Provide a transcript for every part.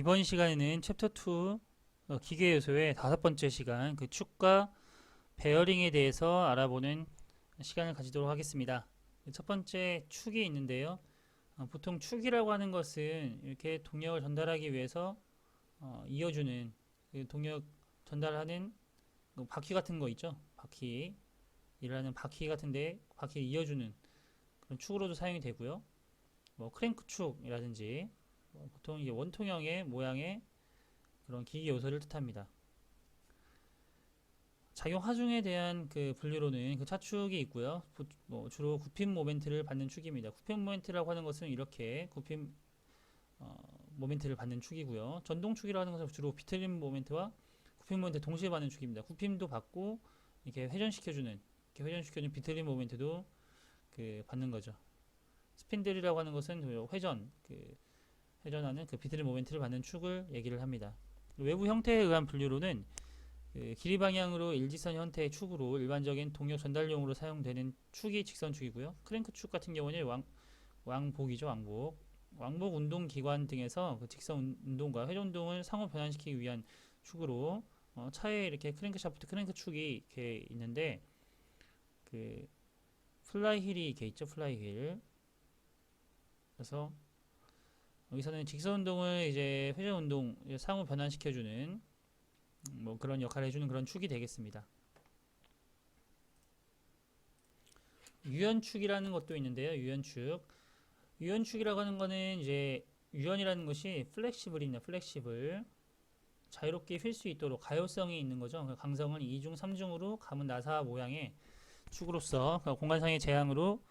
이번 시간에는 챕터 2 기계 요소의 5번째 시간 그 축과 베어링에 대해서 알아보는 시간을 가지도록 하겠습니다. 첫 번째 축이 있는데요. 보통 축이라고 하는 것은 이렇게 동력을 전달하기 위해서 이어주는 그 동력 전달하는 그 바퀴 같은 거 있죠. 바퀴 일하는 바퀴 같은데 바퀴를 이어주는 그런 축으로도 사용이 되고요. 뭐 크랭크 축이라든지 보통 이게 원통형의 모양의 그런 기계 요소를 뜻합니다. 작용 하중에 대한 그 분류로는 그 차축이 있고요. 주로 굽힘 모멘트를 받는 축입니다. 굽힘 모멘트라고 하는 것은 이렇게 굽힘 모멘트를 받는 축이고요. 전동축이라고 하는 것은 주로 비틀림 모멘트와 굽힘 모멘트 동시에 받는 축입니다. 굽힘도 받고 이렇게 회전시켜주는 비틀림 모멘트도 그 받는 거죠. 스핀들이라고 하는 것은 회전하는 그 비틀림 모멘트를 받는 축을 얘기를 합니다. 외부 형태에 의한 분류로는 그 길이 방향으로 일직선 형태의 축으로 일반적인 동력 전달용으로 사용되는 축이 직선축이고요. 크랭크 축 같은 경우는 왕복이죠, 왕복. 왕복 운동 기관 등에서 그 직선 운동과 회전 운동을 상호 변환시키기 위한 축으로 차에 이렇게 크랭크 샤프트, 크랭크 축이 이렇게 있는데 그 플라이 휠이 이렇게 있죠, 플라이 휠. 그래서 여기서는 직선 운동을 이제 회전 운동 상호 변환시켜주는 뭐 그런 역할을 해주는 그런 축이 되겠습니다. 유연축이라는 것도 있는데요. 유연축이라고 하는 거는 이제 유연이라는 것이 플렉시블입니다. 플렉시블. 자유롭게 휠 수 있도록 가효성이 있는 거죠. 강성을 2중, 3중으로 가문 나사 모양의 축으로서 공간상의 재앙으로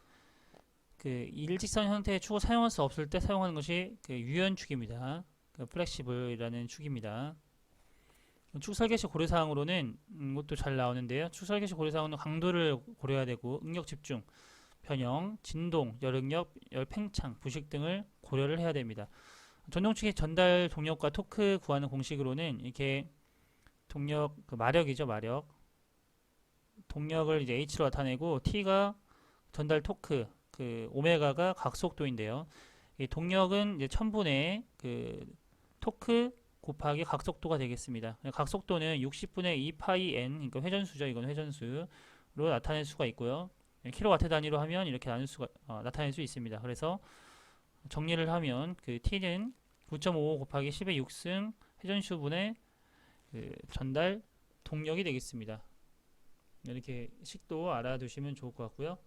그 일직선 형태의 축을 사용할 수 없을 때 사용하는 것이 그 유연축입니다. 그 플렉시블이라는 축입니다. 축 설계시 고려사항으로는 이것도 잘 나오는데요. 축 설계시 고려사항은 강도를 고려해야 되고 응력 집중, 변형, 진동, 열응력, 열팽창, 부식 등을 고려를 해야 됩니다. 전동축의 전달 동력과 토크 구하는 공식으로는 이렇게 동력, 그 마력이죠, 마력. 동력을 이제 H로 나타내고 T가 전달 토크, 그 오메가가 각속도인데요. 이 동력은 이제 1000분의 그 토크 곱하기 각속도가 되겠습니다. 각속도는 60분의 2파이 n, 그러니까 회전수죠. 이건 회전수로 나타낼 수가 있고요. 킬로와트 단위로 하면 이렇게 나타낼 수 있습니다. 그래서 정리를 하면 그 t는 9.55 곱하기 10의 6승 회전수분의 그 전달 동력이 되겠습니다. 이렇게 식도 알아두시면 좋을 것 같고요.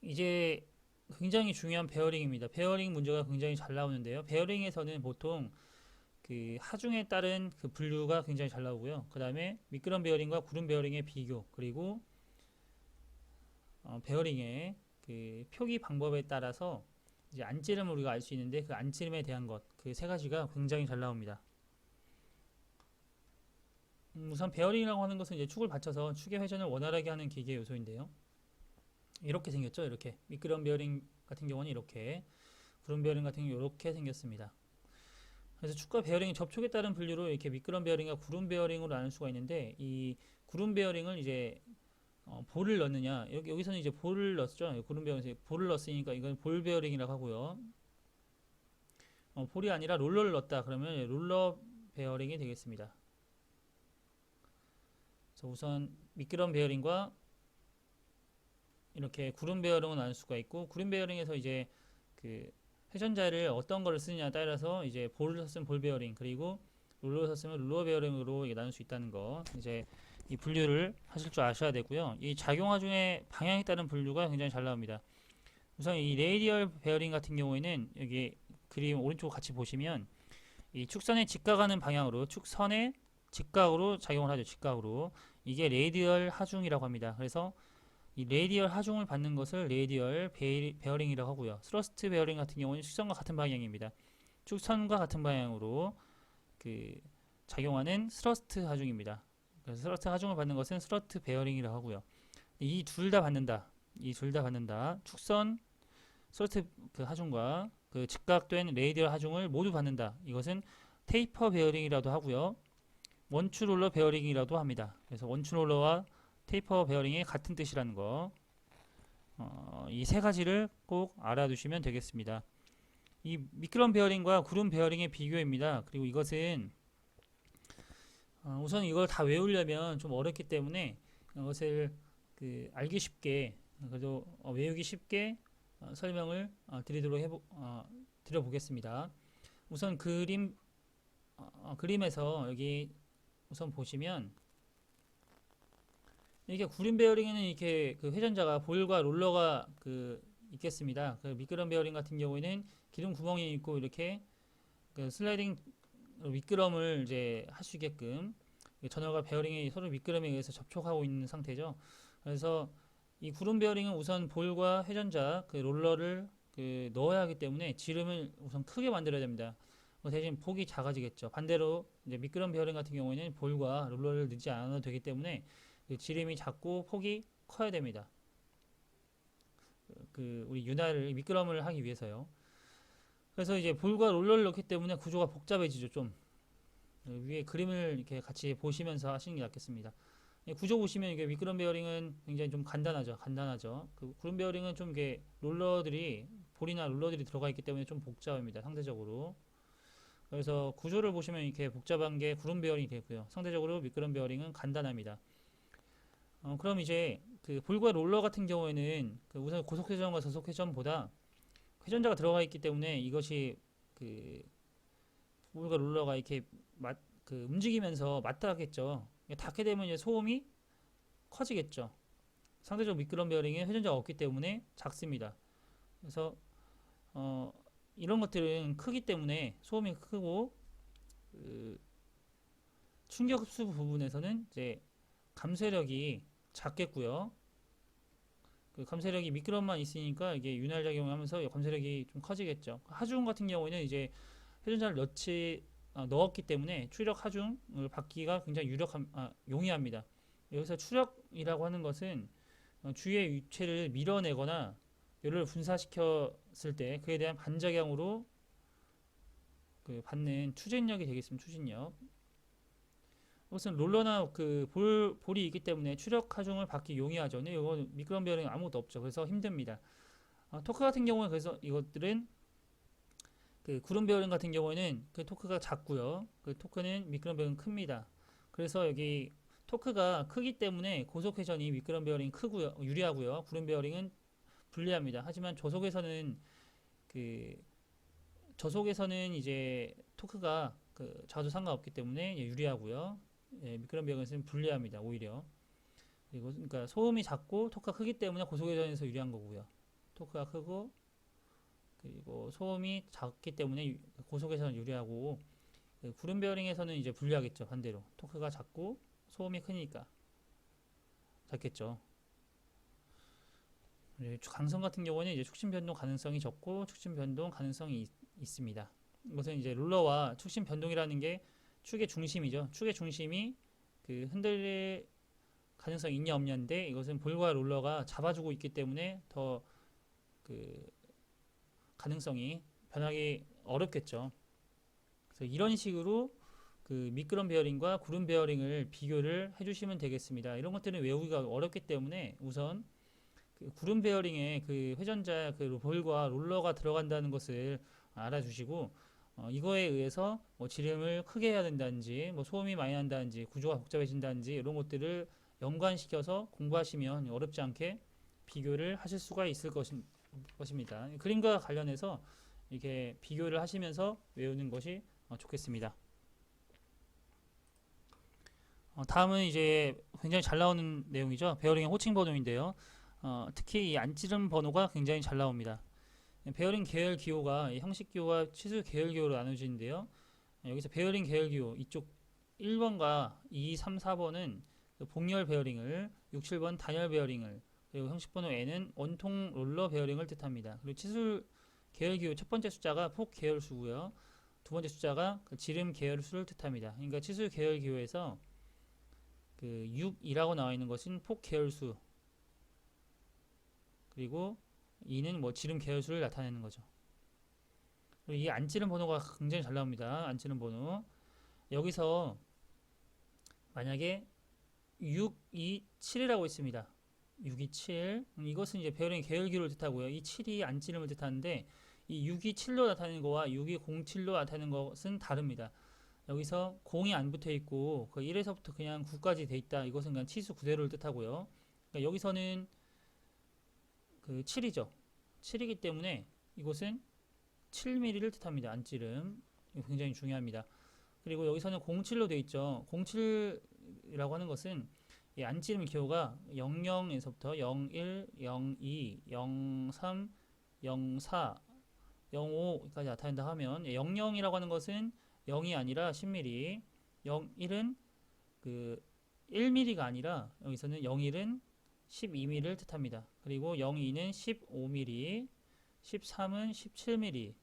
이제 굉장히 중요한 베어링입니다. 베어링 문제가 굉장히 잘 나오는데요. 베어링에서는 보통 그 하중에 따른 그 분류가 굉장히 잘 나오고요. 그 다음에 미끄럼 베어링과 구름 베어링의 비교, 그리고 베어링의 그 표기 방법에 따라서 이제 안찌름을 우리가 알 수 있는데 그 안찌름에 대한 것, 그 세 가지가 굉장히 잘 나옵니다. 우선 베어링이라고 하는 것은 이제 축을 받쳐서 축의 회전을 원활하게 하는 기계 요소인데요. 이렇게 생겼죠. 이렇게 미끄럼 베어링 같은 경우는 이렇게, 구름 베어링 같은 경우는 이렇게 생겼습니다. 그래서 축과 베어링의 접촉에 따른 분류로 이렇게 미끄럼 베어링과 구름 베어링으로 나눌 수가 있는데, 이 구름 베어링을 이제 볼을 넣느냐, 여기서는 이제 볼을 넣었죠. 구름 베어링에서 볼을 넣었으니까 이건 볼 베어링이라고 하고요. 볼이 아니라 롤러를 넣었다 그러면 롤러 베어링이 되겠습니다. 그래서 우선 미끄럼 베어링과 이렇게 구름 베어링을 나눌 수가 있고, 구름 베어링에서 이제 그 회전자를 어떤 거를 쓰느냐에 따라서 이제 볼을 썼으면 볼 베어링, 그리고 롤러를 썼으면 롤러 베어링으로 나눌 수 있다는 거, 이제 이 분류를 하실 줄 아셔야 되고요. 이 작용화 중에 방향에 따른 분류가 굉장히 잘 나옵니다. 우선 이 레이디얼 베어링 같은 경우에는 여기 그림 오른쪽 같이 보시면 이 축선의 직각하는 방향으로, 축선의 직각으로 작용을 하죠. 직각으로. 이게 레이디얼 하중이라고 합니다. 그래서 이 레이디얼 하중을 받는 것을 레이디얼 베어링이라고 하고요. 스러스트 베어링 같은 경우는 축선과 같은 방향입니다. 축선과 같은 방향으로 그 작용하는 스러스트 하중입니다. 그래서 스러스트 하중을 받는 것은 스러스트 베어링이라고 하고요. 이 둘 다 받는다. 축선 스러스트 그 하중과 그 직각된 레이디얼 하중을 모두 받는다. 이것은 테이퍼 베어링이라도 하고요. 원추 롤러 베어링이라도 합니다. 그래서 원추 롤러와 테이퍼 베어링이 같은 뜻이라는 거, 이 세 가지를 꼭 알아두시면 되겠습니다. 이 미끄럼 베어링과 구름 베어링의 비교입니다. 그리고 이것은 우선 이걸 다 외우려면 좀 어렵기 때문에 이것을 알기 쉽게 그래도 외우기 쉽게 설명을 드려보겠습니다. 우선 그림에서 여기 우선 보시면 이렇게 구름 베어링에는 이렇게 그 회전자가 볼과 롤러가 있겠습니다. 그 미끄럼 베어링 같은 경우에는 기둥 구멍이 있고 이렇게 그 슬라이딩 미끄럼을 이제 할 수 있게끔 전열과 베어링이 서로 미끄럼에 의해서 접촉하고 있는 상태죠. 그래서 이 구름 베어링은 우선 볼과 회전자 그 롤러를 넣어야 하기 때문에 지름을 우선 크게 만들어야 됩니다. 대신 폭이 작아지겠죠. 반대로 이제 미끄럼 베어링 같은 경우에는 볼과 롤러를 넣지 않아도 되기 때문에 그 지름이 작고 폭이 커야 됩니다. 우리 윤활을 미끄럼을 하기 위해서요. 그래서 이제 볼과 롤러를 넣기 때문에 구조가 복잡해지죠. 좀 위에 그림을 이렇게 같이 보시면서 하시는 게 낫겠습니다. 구조 보시면 이게 미끄럼 베어링은 굉장히 좀 간단하죠. 그 구름 베어링은 좀 이게 볼이나 롤러들이 들어가 있기 때문에 좀 복잡합니다. 상대적으로. 그래서 구조를 보시면 이렇게 복잡한 게 구름 베어링이 되고요. 상대적으로 미끄럼 베어링은 간단합니다. 그럼 이제 그 볼과 롤러 같은 경우에는 우선 고속 회전과 저속 회전보다 회전자가 들어가 있기 때문에 이것이 볼과 롤러가 이렇게 움직이면서 맞닿겠죠. 닿게 되면 이제 소음이 커지겠죠. 상대적으로 미끄럼 베어링에 회전자가 없기 때문에 작습니다. 그래서 이런 것들은 크기 때문에 소음이 크고 충격 흡수 부분에서는 이제 감쇄력이 작겠고요. 그 감쇄력이 미끄럼만 있으니까 이게 윤활 작용하면서 감쇄력이 좀 커지겠죠. 하중 같은 경우에는 이제 회전자를 넣었기 때문에 추력 하중을 받기가 굉장히 용이합니다. 여기서 추력이라고 하는 것은 주위의 유체를 밀어내거나 열을 분사시켰을 때 그에 대한 반작용으로 받는 추진력이 되겠습니다. 추진력. 이것은 롤러나 볼이 있기 때문에 추력 하중을 받기 용이하죠. 근데 이건 미끄럼 베어링 아무것도 없죠. 그래서 힘듭니다. 토크 같은 경우는 그래서 이것들은 구름 베어링 같은 경우에는 토크가 작고요. 토크는 미끄럼 베어링 큽니다. 그래서 여기 토크가 크기 때문에 고속 회전이 미끄럼 베어링 크고요, 유리하고요. 구름 베어링은 불리합니다. 하지만 저속에서는 이제 토크가 작아도 상관없기 때문에 유리하고요. 미끄럼 베어링은 불리합니다. 오히려. 그리고 그러니까 소음이 작고 토크가 크기 때문에 고속 회전에서 유리한 거고요. 토크가 크고 그리고 소음이 작기 때문에 고속에서는 유리하고 구름 베어링에서는 이제 불리하겠죠. 반대로 토크가 작고 소음이 크니까 작겠죠. 강성 같은 경우는 이제 축심 변동 가능성이 적고 축심 변동 가능성이 있습니다. 이것은 이제 롤러와 축심 변동이라는 게 축의 중심이죠. 축의 중심이 흔들릴 가능성이 있냐 없냐인데 이것은 볼과 롤러가 잡아주고 있기 때문에 더 가능성이 변하기 어렵겠죠. 그래서 이런 식으로 미끄럼 베어링과 구름 베어링을 비교를 해주시면 되겠습니다. 이런 것들은 외우기가 어렵기 때문에 우선 구름 베어링에 회전자 볼과 롤러가 들어간다는 것을 알아주시고 이거에 의해서 지름을 크게 해야 된다든지 소음이 많이 난다든지 구조가 복잡해진다든지 이런 것들을 연관시켜서 공부하시면 어렵지 않게 비교를 하실 수가 있을 것입니다. 그림과 관련해서 이렇게 비교를 하시면서 외우는 것이 좋겠습니다. 다음은 이제 굉장히 잘 나오는 내용이죠. 베어링의 호칭 번호인데요. 특히 이 안찌름 번호가 굉장히 잘 나옵니다. 베어링 계열 기호가 형식 기호와 치수 계열 기호로 나눠지는데요. 여기서 베어링 계열 기호 이쪽 1번과 2, 3, 4번은 복열 베어링을, 6, 7번 단열 베어링을, 그리고 형식 번호 N은 원통 롤러 베어링을 뜻합니다. 그리고 치수 계열 기호 첫 번째 숫자가 폭 계열수고요. 두 번째 숫자가 지름 계열수를 뜻합니다. 그러니까 치수 계열 기호에서 6이라고 나와 있는 것은 폭 계열수, 그리고 2는 지름 계열수를 나타내는 거죠. 그리고 이 안찌름 번호가 굉장히 잘 나옵니다. 안찌름 번호. 여기서 만약에 6, 2, 7이라고 있습니다. 6, 2, 7. 이것은 이제 베어링 계열 기호를 뜻하고요. 이 7이 안찌름을 뜻하는데 이 6227로 나타내는 거와 6207로 나타내는 것은 다릅니다. 여기서 0이 안 붙어 있고 그 1에서부터 그냥 9까지 돼 있다. 이것은 그냥 치수 그대로를 뜻하고요. 그러니까 여기서는 그 7이죠. 7이기 때문에 이것은 7mm를 뜻합니다. 안찌름. 이거 굉장히 중요합니다. 그리고 여기서는 07로 되어 있죠. 07이라고 하는 것은 이 안찌름 기호가 00에서부터 01, 02, 03, 04, 05까지 나타낸다 하면 00이라고 하는 것은 0이 아니라 10mm, 01은 그 1mm가 아니라 여기서는 01은 12mm를 뜻합니다. 그리고 02는 15mm, 13은 17mm,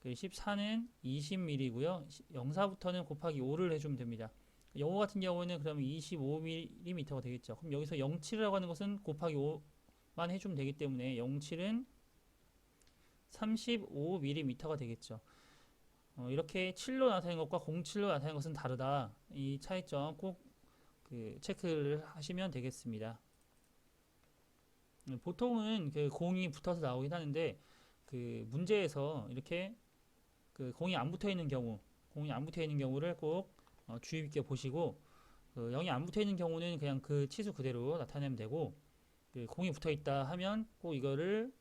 14는 20mm고요. 04부터는 곱하기 5를 해주면 됩니다. 영어 같은 경우는 그러면 25mm가 되겠죠. 그럼 여기서 07이라고 하는 것은 곱하기 5만 해주면 되기 때문에 07은 35mm가 되겠죠. 이렇게 7로 나타낸 것과 07로 나타낸 것은 다르다. 이 차이점 꼭 그 체크를 하시면 되겠습니다. 보통은 그 0이 붙어서 나오긴 하는데 그 문제에서 이렇게 그 0이 안 붙어 있는 경우를 꼭 주의 깊게 보시고, 그 0이 안 붙어 있는 경우는 그냥 그 치수 그대로 나타내면 되고, 그 0이 붙어 있다 하면 꼭 이거를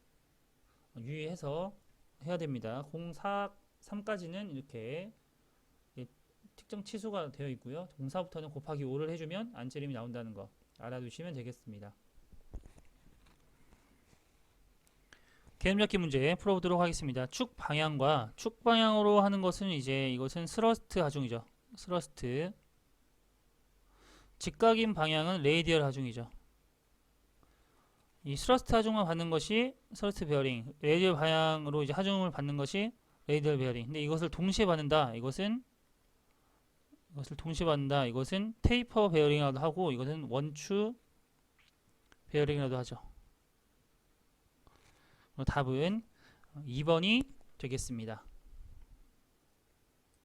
유의해서 해야 됩니다. 0, 4, 3까지는 이렇게 특정 치수가 되어 있고요. 04부터는 곱하기 5를 해주면 안찌림이 나온다는 거 알아두시면 되겠습니다. 개념잡기 문제 풀어보도록 하겠습니다. 축 방향과 축 방향으로 하는 것은 이제 이것은 스러스트 하중이죠. 스러스트. 직각인 방향은 레이디얼 하중이죠. 이 스러스트 하중만 받는 것이 스러스트 베어링, 레이디얼 방향으로 이제 하중을 받는 것이 레이디얼 베어링. 근데 이것을 동시에 받는다. 이것은 테이퍼 베어링이라도 하고, 이것은 원추 베어링이라도 하죠. 답은 2번이 되겠습니다.